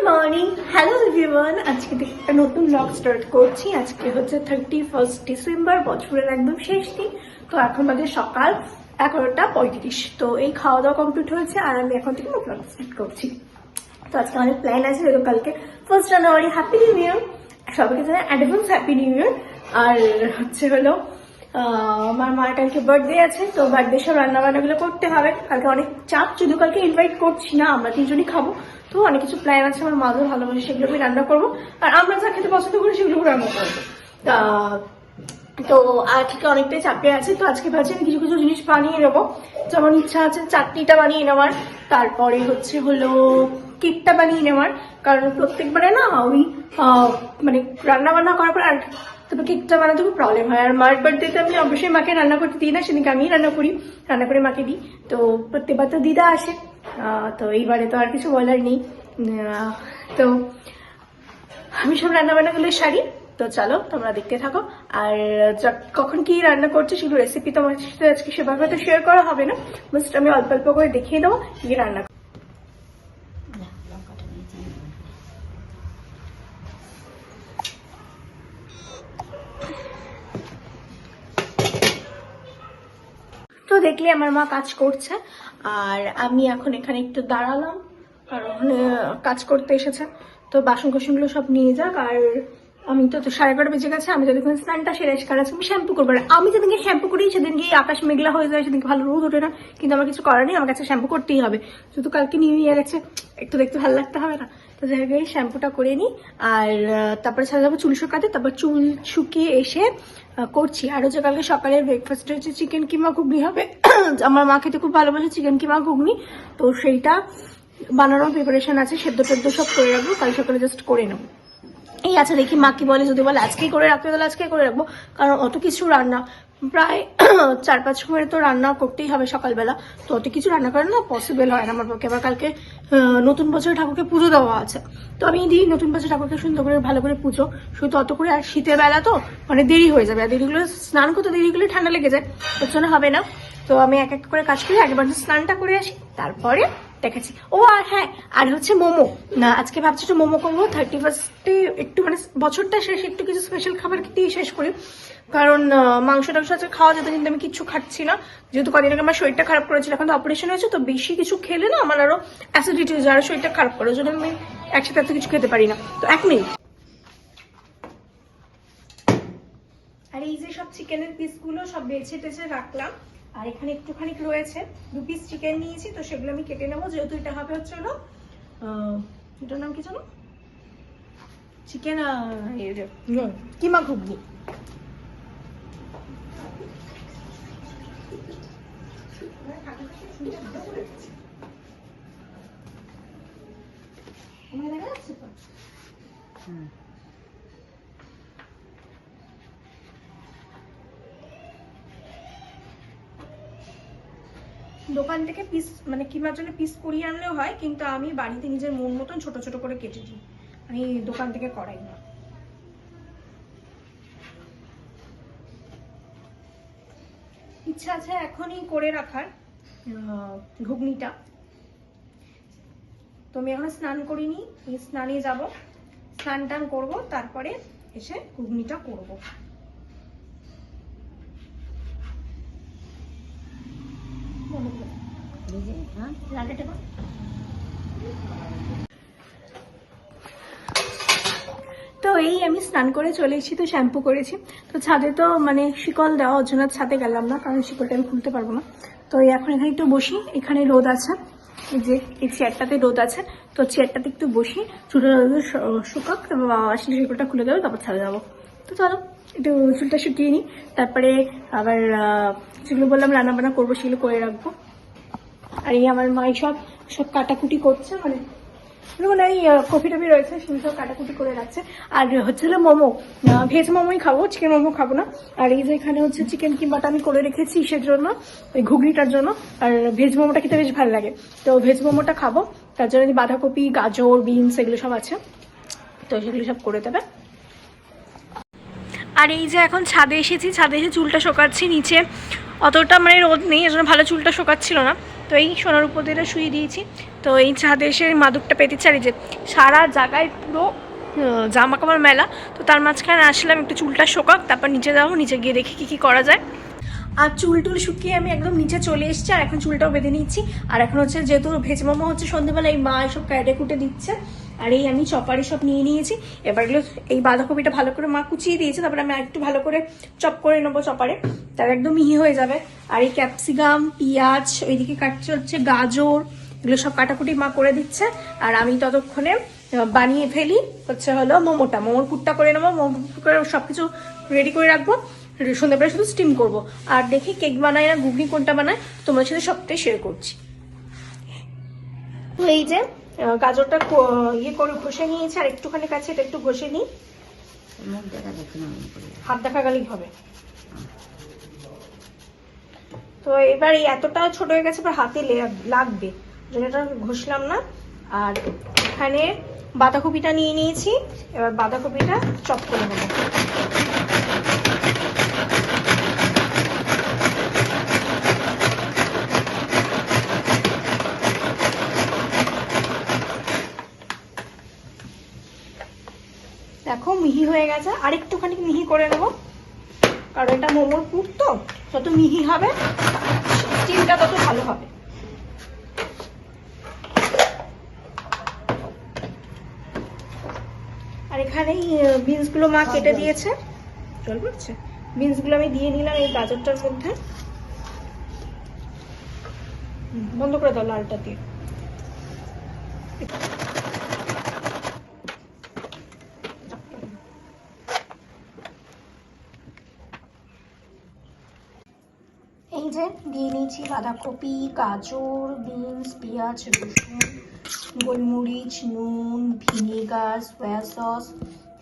Morning, hello everyone. আজকে থেকে একটা নতুন ব্লগ স্টার্ট করছি। আজকে হচ্ছে 31 ডিসেম্বর, বছরের একদম শেষ দিন। তো এখন বাজে সকাল 11:35। তো এই খাওয়া দাওয়া কমপ্লিট হয়েছে আর আমি এখন থেকে ব্লগ স্টার্ট করছি। তো আজকে অনেক প্ল্যান আছে, যেহেতু কালকে 1 জানুয়ারি। হ্যাপি নিউ ইয়ার সবাইকে, জানাই অ্যাডভান্স হ্যাপি নিউ ইয়ার। আর হলো আমার মার কালকে বার্থডে আছে, তো বার্থডে সব রান্না বান্নাগুলো করতে হবে। কালকে অনেক চাপ, যদিও কালকে ইনভাইট করছি না, আমরা তিনজনই খাবো। তো অনেক কিছু প্ল্যান আছে, আমার মাও ভালোবাসে, সেগুলো আমি রান্না করবো। আর আমরা যা খেতে পছন্দ করি সেগুলো রান্না করবো। তো আজকে অনেকটাই চাপে আছে। তো আজকে ভাবছি আমি কিছু কিছু জিনিস বানিয়ে নেবো। যেমন ইচ্ছা আছে চাটনিটা বানিয়ে নেওয়ার, তারপরে হলো কেকটা বানিয়ে নেওয়ার। কারণ প্রত্যেকবারে না ওই মানে রান্না বান্না করার পর আর তবে কেকটা বানাতে খুব প্রবলেম হয়। আর মার বার্থডেতে আমি অবশ্যই মাকে রান্না করতে দিই না, সেদিনকে আমি রান্না করে মাকে দিই। তো প্রত্যেকবার তো দিদা আসে, তো এইবারে তো আর কিছু বলার নেই। তো আমি সব রান্না বান্নাগুলো সারি। তো চলো তোমরা দেখতে থাকো। আর কখন কি রান্না করছি সেগুলো রেসিপি তোমার সাথে আজকে সেভাবে তো শেয়ার করা হবে না, জাস্ট আমি অল্প অল্প করে দেখিয়ে দেবো কি রান্না। তো দেখলে আমার মা কাজ করছে আর আমি এখন এখানে একটু দাঁড়ালাম, কারণ কাজ করতে এসেছে। তো বাসন কোসনগুলো সব নিয়ে যাক। আর আমি তো 11:30 বেজে গেছে, আমি যতক্ষণ স্নানটা সেরে এসে কাজ আমি শ্যাম্পু করবো। আমি যেদিনকে শ্যাম্পু করি সেদিনকে আকাশ মেঘলা হয়ে যায়, সেদিনকে ভালো রোদ ওঠে না, কিন্তু আমার কিছু করার নেই, আমার কাছে শ্যাম্পু করতেই হবে। যেহেতু কালকে নিউ ইয়ার আছে, একটু দেখতে ভালো লাগতে হবে না? তো যাই হোক শ্যাম্পুটা করে নিই। আর তারপরে ছাড়া যাবো চুল শুকাতে, তারপর চুল শুকিয়ে এসে করছি। আর হচ্ছে কালকে সকালের ব্রেকফাস্টে হচ্ছে চিকেন কিমা ঘুগনি হবে। আমার মা খেতে খুব ভালোবাসে চিকেন কিমা ঘুগনি, তো সেইটা বানানোর প্রিপারেশন আছে। সেদ্ধ টেদ্ধ সব করে রাখবো, কাল সকালে জাস্ট করে নেবো। এই আছে, দেখি মা কি বলে। যদি বলে আজকেই করে রাখতে, তাহলে আজকেই করে রাখবো। কারণ অত কিছু রান্না, প্রায় 4-5 সময় তো রান্না করতেই হবে সকালবেলা। তো অত কিছু রান্না করা না পসিবল হয় না আমার পক্ষে। আবার কালকে নতুন বছর ঠাকুরকে পুজো দেওয়া আছে, তো আমি দিই নতুন বছর ঠাকুরকে সুন্দর করে ভালো করে পুজো। শুধু অত করে, আর শীতের বেলা তো মানে দেরি হয়ে যাবে, আর দেরিগুলো স্নান করতে দেরিগুলো ঠান্ডা লেগে যায়, ওর জন্য হবে না। তো আমি এক এক করে কাজ করি, একবার স্নানটা করে আসি, তারপরে দেখাচ্ছি। ও আর হ্যাঁ, আর হচ্ছে মোমো না, আজকে ভাবছি একটু মোমো করবো 31-এ। একটু মানে বছরটা শেষ, একটু কিছু স্পেশাল খাবার দিয়ে শেষ করি। কারণ মাংস টাংস আজকে খাওয়া যেত, কিন্তু আমি কিচ্ছু খাচ্ছি না। যেহেতু কদিন আগে আমার শরীরটা খারাপ করেছিল, এখন তো অপারেশন হয়েছে, তো বেশি কিছু খেলে না আমার আরো অ্যাসিডিটি হয়ে যায়, আর শরীরটা খারাপ করে, ওই জন্য আমি একসাথে এত কিছু খেতে পারি না। তো 1 মিনিট। আর এই যে সব চিকেনের পিসগুলো সব বেছে টেছে রাখলাম, আর এখানে একটুখানি রয়েছে, 2 পিস চিকেন নিয়েছি, তো সেগুলো আমি কেটে নেবো। যেহেতু এটা হবে হলো এটার নাম কি জানো, চিকেন কিমা ঘুগনি। দোকান থেকে পিস মানে কিমার জন্য পিস করিয়ে আনলেও হয়, কিন্তু আমি বাড়িতে নিজের মন মতন ছোট ছোট করে কেটে দিই, আমি দোকান থেকে করাই না। ইচ্ছা আছে এখনই করে রাখার ঘুগনিটা। তো আমি এখন স্নান করিনি, স্নানে যাব, স্নান টান করবো, তারপরে এসে ঘুগনিটা করবো। তো এই আমি স্নান করে চলে এসেছি, তো শ্যাম্পু করেছি। তো ছাদে তো মানে শিকল দেওয়া, ওর জন্য ছাদে গেলাম না, কারণ শিকলটা আমি খুলতে পারবো না। তো এখন এখানে একটু বসি, এখানে রোদ আছে, এই যে এই চেয়ারটাতে রোদ আছে, তো চেয়ারটাতে একটু বসি, চুলটা শুকাক, তারপর বাবা আসলে শিকলটা খুলে দেবো, তারপর ছাদে যাবো। তো চলো একটু চুলটা শুকিয়ে নিই, তারপরে আবার যেগুলো বললাম রান্না বান্না করবো সেগুলো করে রাখবো। আর এই আমার মাই সব কাটাকুটি করছে, মানে এই কফি টফি রয়েছে সেগুলো সব কাটাকুটি করে রাখছে। আর হলো মোমো, ভেজ মোমোই খাবো, চিকেন মোমো খাবো না। আর এই যে এখানে হচ্ছে চিকেন কিমাটা আমি করে রেখেছি ইসের জন্য, ওই ঘুগনিটার জন্য। আর ভেজ মোমোটা খেতে বেশ ভালো লাগে, তো ভেজ মোমোটা খাবো। তার জন্য বাঁধাকপি, গাজর, বিনস এগুলো সব আছে, তো সেগুলো সব করে দেবে। আর এই যে এখন ছাদে এসেছি, ছাদে এসে চুলটা শোকাচ্ছি। নিচে অতটা মানে রোদ নেই, এজন্য ভালো চুলটা শোকাচ্ছিল না, তো এই সোনার উপর দিয়ে শুয়ে দিয়েছি। তো এই ছাদে এসে মাদুরটা পেতেছে, আর এই যে সারা জায়গায় পুরো জামা কাপড় মেলা। তো তার মাঝখানে আসলাম একটু চুলটা শোকাক, তারপর নিচে যাবো, নিচে গিয়ে দেখি কী করা যায়। আর চুল টুল শুকিয়ে আমি একদম নিচে চলে এসেছি, আর এখন চুলটাও বেঁধে নিচ্ছি। আর এখন হচ্ছে যেহেতু ভেজ মোমো হচ্ছে সন্ধ্যেবেলা, এই মা এসব ক্যাটে কুটে দিচ্ছে, আর এই আমি চপারে সব নিয়ে নিয়েছি। এবার এগুলো এই বাঁধাকপিটা ভালো করে মা কুচিয়ে দিয়েছে, তারপরে আমি একটু ভালো করে চপ করে নেবো চপারে, তার একদম মিহি হয়ে যাবে। আর এই ক্যাপসিকাম, পেঁয়াজ, ওইদিকে কাটছে হচ্ছে গাজর, এগুলো সব কাটাকুটি মা করে দিচ্ছে। আর আমি ততক্ষণে বানিয়ে ফেলি হচ্ছে হলো মোমোর পুরটা করে নেবো। মোমো করে সবকিছু রেডি করে রাখবো, সন্ধ্যাবেলা শুধু স্টিম করবো। আর দেখি কেক বানাই না ঘুগনি কোনটা বানাই, তোমার সাথে সবটাই শেয়ার করছি। তো এই যে গাজরটা ইয়ে করে ঘষে নিয়েছি, আর একটুখানি কাছে এটা একটু ঘষে নিই, হাত দেখা গেলেই হবে। তো এবার এই এতটা ছোট হয়ে গেছে, এবার হাতে লাগবে, যেটা এটা ঘষলাম না। আর এখানে বাঁধাকপিটা নিয়ে নিয়েছি, এবার বাঁধাকপিটা চপ করে নেবো। দেখো মিহি হয়ে গেছে, আর একটুখানি মিহি করে নেবো, কারণ এটা মোমোর পুর, তো যত মিহি হবে স্টিমটা তত ভালো হবে। আর এখানে বিনসগুলো মা কেটে দিয়েছে, জল পড়ছে, বিনসগুলো আমি দিয়ে নিলাম এই গাজরটার মধ্যে। বন্ধ করে দাও লালটা দিয়ে। এই যে দিয়ে নিয়েছি বাঁধাকপি, গাজর, বিনস, পেঁয়াজ, রসুন, গোলমরিচ, নুন, ভিনেগার, সয়া সস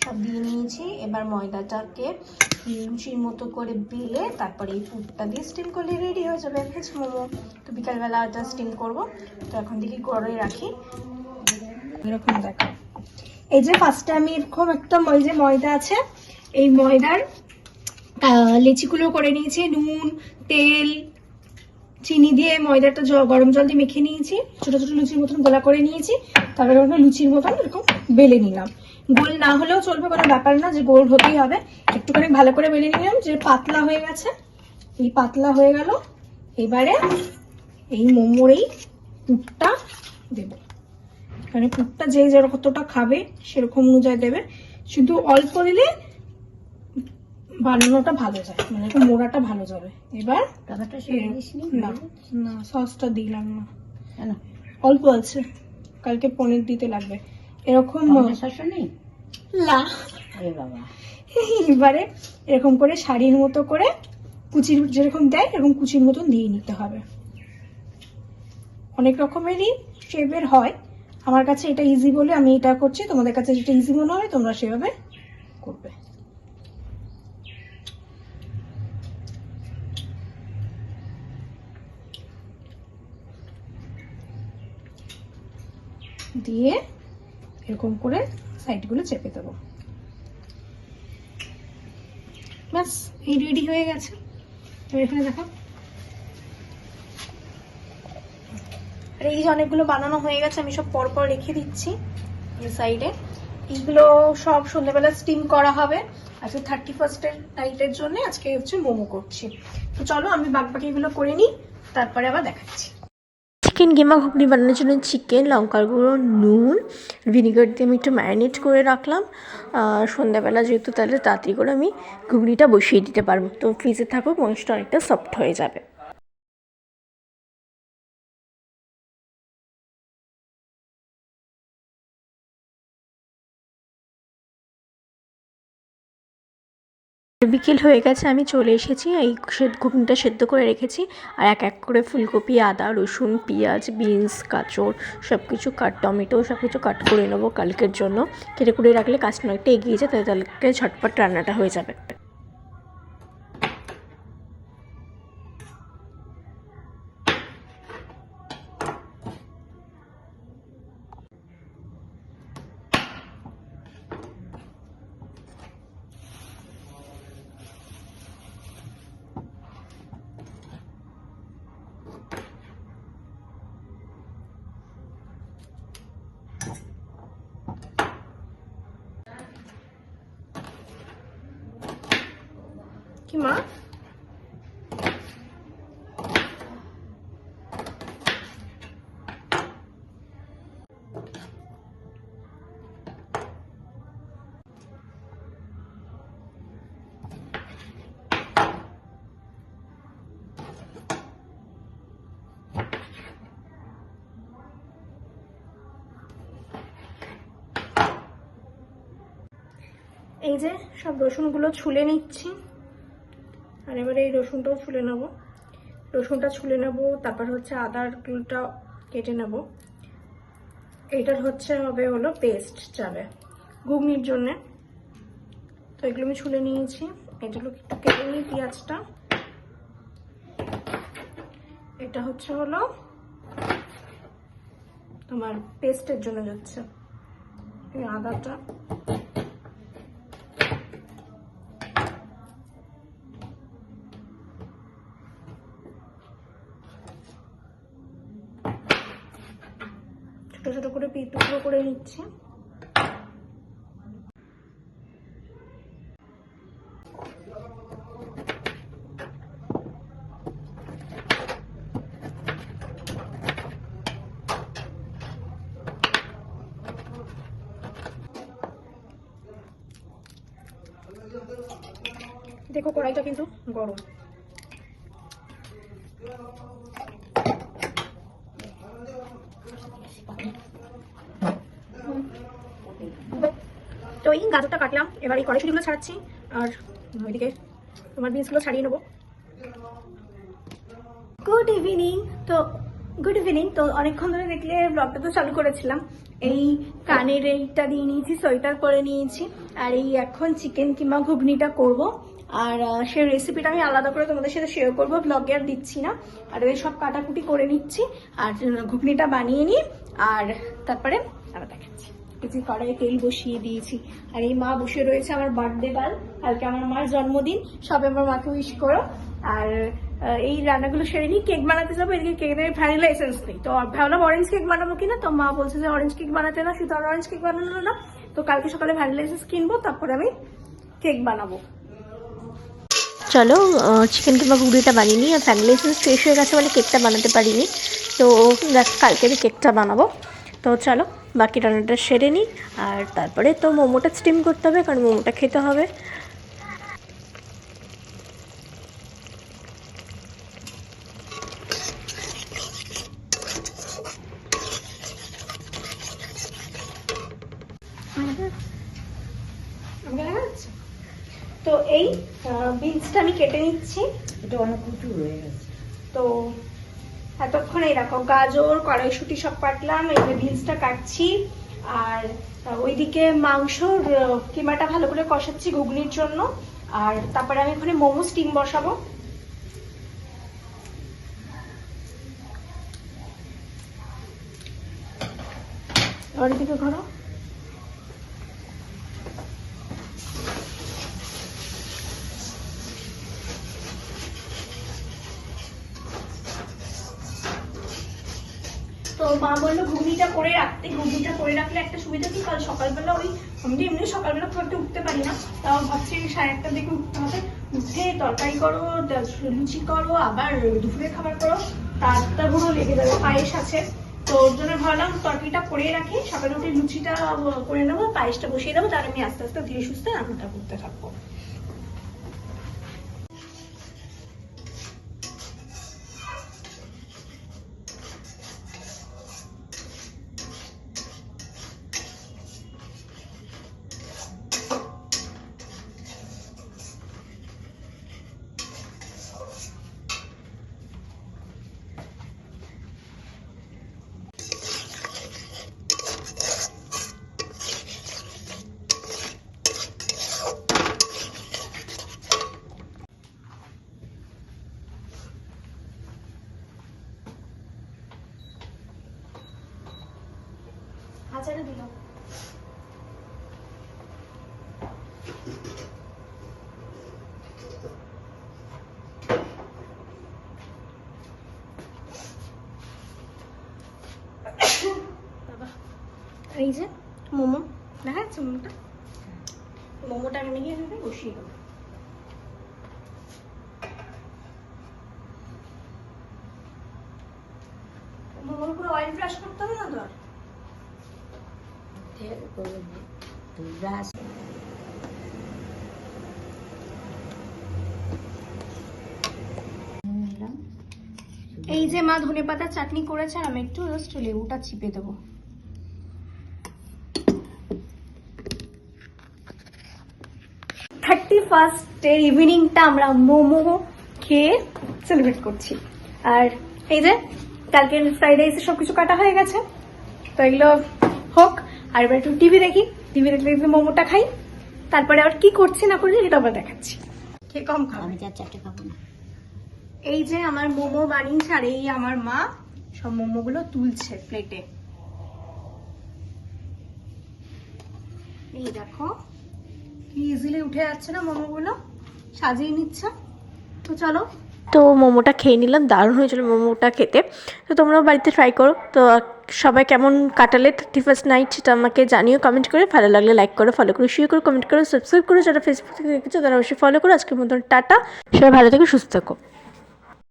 সব দিয়ে নিয়েছি। এবার ময়দাটাকে লুচির মতো করে বেলে তারপরে এই পুরটা দিয়ে স্টিম করলে রেডি হয়ে যাবে ভেজ মোমো। তো বিকালবেলা এটা স্টিম করবো, তো এখন দেখি করে রাখি। এরকম দেখো, এই যে ফার্স্টে আমি এরকম একটা যে ময়দা আছে, এই ময়দার লেচিগুলো করে নিয়েছি, নুন, তেল, চিনি দিয়ে ময়দাটা গরম জল দিয়ে মেখে নিয়েছি, ছোট ছোট লুচির মতন গোলা করে নিয়েছি। তারপরে ওটা লুচির মতন এরকম বেলে নিলাম। গোল না হলেও চলবে, কোনো ব্যাপার না যে গোল হতেই হবে। একটুখানি ভালো করে বেলে নিলাম, যে পাতলা হয়ে গেছে, এই পাতলা হয়ে গেল। এবারে এই মোমোর এই পুরটা দেব, মানে পুরটা যে যতটা খাবে সেরকম অনুযায়ী দেবে, শুধু অল্প দিলে বানানোটা ভালো যায়, মানে মোড়াটা ভালো যাবে। এবার না সসটা দিলাম না, অল্প আছে, কালকে পনির দিতে লাগবে। এরকম না, এবারে এরকম করে শাড়ির মতো করে কুচির যেরকম দেয় এরকম কুচির মতন দিয়ে নিতে হবে। অনেক রকমেরই শেপের হয়, আমার কাছে এটা ইজি বলে আমি এটা করছি, তোমাদের কাছে যেটা ইজি মনে হবে তোমরা সেভাবে করবে। দিয়ে এরকম করে সাইডগুলো চেপে দেবো, ব্যাস এই রেডি হয়ে গেছে। তো এখানে দেখো, আর এই যে অনেকগুলো বানানো হয়ে গেছে, আমি সব পরপর রেখে দিচ্ছি এই সাইডে। এইগুলো সব সন্ধ্যাবেলা স্টিম করা হবে। আজকে 31st নাইটের জন্য আজকে হচ্ছে মোমো করছি। তো চলো আমি বাকিগুলো করে নিই, তারপরে আবার দেখাচ্ছি। চিকেন কিমা ঘুগনি বানানোর জন্য চিকেন, লঙ্কার গুঁড়ো, নুন, ভিনিগার দিয়ে আমি একটু ম্যারিনেট করে রাখলাম। সন্ধ্যাবেলা যেহেতু তাহলে তাড়াতাড়ি করে আমি ঘুগনিটা বসিয়ে দিতে পারবো, তো ফ্রিজে থাকুক, মাংসটা অনেকটা সফট হয়ে যাবে। বিকেল হয়ে গেছে, আমি চলে এসেছি, এই ঘুগনিটা সেদ্ধ করে রেখেছি। আর এক এক করে ফুলকপি, আদা, রসুন, পেঁয়াজ, বিনস, গাজর সব কিছু টমেটো সব কিছু কাট করে নেবো কালকের জন্য। কেটে করে রাখলে কাজটা অনেকটা এগিয়ে যায়, তাহলে ঝটপট রান্নাটা হয়ে যাবে। কি মা? এই যে সব রসুনগুলো ছুলে নিচ্ছি, আর এবারে এই রসুনটাও ছুলে নেব। রসুনটা ছুলে নেব, তারপর হচ্ছে আদারটা কেটে নেব। এইটার হলো পেস্ট যাবে ঘুগনির জন্যে। তো এগুলো আমি ছুলে নিয়েছি। এগুলো একটু কেটে নিই পেঁয়াজটা। এটা হলো তোমার পেস্টের জন্য যাচ্ছে এই আদাটা। ছোট ছোট করে টুকরো করে নিচ্ছি। দেখো কড়াইটা কিন্তু গরম। তো এই গাজরটা কাটলাম, এবার এই কড়াইশুঁটিগুলো ছাড়াচ্ছি, আর ওইদিকে তোমার বিনসগুলো ছাড়িয়ে নেবো। Good evening. তো অনেকক্ষণ ধরে দেখলে ব্লগটা তো চালু করেছিলাম। এই কানের এইটা দিয়ে নিয়েছি, সোয়েটার পরে নিয়েছি, আর এই এখন চিকেন কিংবা ঘুগনিটা করব। আর সেই রেসিপিটা আমি আলাদা করে তোমাদের সাথে শেয়ার করবো, ব্লগে আর দিচ্ছি না। আর এই সব কাটাকুটি করে নিচ্ছি, আর ঘুগনিটা বানিয়ে নিই, আর তারপরে আবার দেখাচ্ছি। কিছু কড়াইয়ে তেল বসিয়ে দিয়েছি, আর এই মা বসে রয়েছে। আমার বার্থডে কাল, কালকে আমার মার জন্মদিন, সবাই আমার মাকে উইশ করো। আর এই রান্নাগুলো সেরে নিই, কেক বানাতে যাবো। এদিকে কেকের ভ্যানিলা এসেন্স নেই, তো ভাবলাম অরেঞ্জ কেক বানাবো কিনা। তো মা বলছে যে অরেঞ্জ কেক বানাতে না, শুধু অরেঞ্জ কেক বানানো না, তো কালকে সকালে ভ্যানিলা এসেন্স কিনবো, তারপরে আমি কেক বানাবো। চলো চিকেন কিংবা ঘুগনিটা বানিয়ে নিই। আর ভ্যানিলা এসেন্স শেষ হয়ে গেছে বলে কেকটা বানাতে পারিনি, তো কালকে আমি কেকটা বানাবো। তো চলো বাকি রান্নাটা সেরে নিই, আর তারপরে তো মোমোটা স্টিম করতে হবে, কারণ মোমোটা খেতে হবে। তো এই বিনসটা আমি কেটে নিচ্ছি, এটা অনেক উঁচু হয়ে গেছে। তো এতক্ষণে দেখো গাজর কড়াইশুঁটি সব কাটলাম, এবারে বিনসটা কাটছি। আর ওইদিকে মাংসর কিমাটা ভালো করে কষাচ্ছি ঘুগনির জন্য। আর তারপরে আমি এখানে মোমো স্টিম বসাবো। আর এদিকে ঘোরো। তো মা বললো ঘুগনিটা করে রাখতে। ঘুগনিটা করে রাখলে একটা সুবিধা কি, কাল সকালবেলা আমি এমনি সকালবেলা খুব একটা উঠতে পারি না, তাও ভাবছি 1:30টার দিকে উঠতে হবে। উঠে তরকারি করো, লুচি করো, আবার দুপুরে খাবার করো, তাড়াহুড়ো লেগে যাবে। পায়েস আছে, তো ওর জন্য ভাবলাম তরকারিটা করে রাখি, সকালে উঠে লুচিটা করে নেবো, পায়েসটা বসিয়ে দেবো, তাহলে আমি আস্তে আস্তে ধীরে সুস্থে রান্নাটা করতে থাকবো। আচারে দিলাম। এই যে মোমো দেখা যাচ্ছে, মোমোটা আমি গিয়ে বসিয়ে দেবো। ধর। ব্রাশ এই যে মা ধনেপাতার চাটনি করেছে, আর আমি একটু জাস্ট লেবুটা চিপে দেবো। 31st ইভিনিংটা আমরা মোমো খেয়ে সেলিব্রেট করছি। আর এই যে কালকের ফ্রাইড রাইসে সবকিছু কাটা হয়ে গেছে, তো এগুলো হোক। আর এবার একটু টিভি দেখি, টিভি দেখলে একটু মোমোটা খাই, তারপরে আবার কি করছি না করছি সেটা আবার দেখাচ্ছি। খেয়ে কম খাবো। আমি 4-4টে খাবো না। এই যে আমার মোমো বানিয়েছে, আর এই আমার মা সব মোমোগুলো তুলছে প্লেটে। এই দেখো কি ইজিলি উঠে যাচ্ছে না মোমোগুলো, সাজিয়ে নিচ্ছে। তো চলো, তো মোমোটা খেয়ে নিলাম, দারুণ হয়েছিল মোমোটা খেতে। তো তোমরাও বাড়িতে ট্রাই করো। তো সবাই কেমন কাটালে 31st নাইট সেটা আমাকে জানিও কমেন্ট করে। ভালো লাগলে লাইক করো, ফলো করো, শেয়ার করো, কমেন্ট করো, সাবস্ক্রাইব করো। যারা ফেসবুক থেকে দেখেছো তারা অবশ্যই ফলো করো। আজকের মতন টাটা, সবাই ভালো থেকো, সুস্থ থাকো।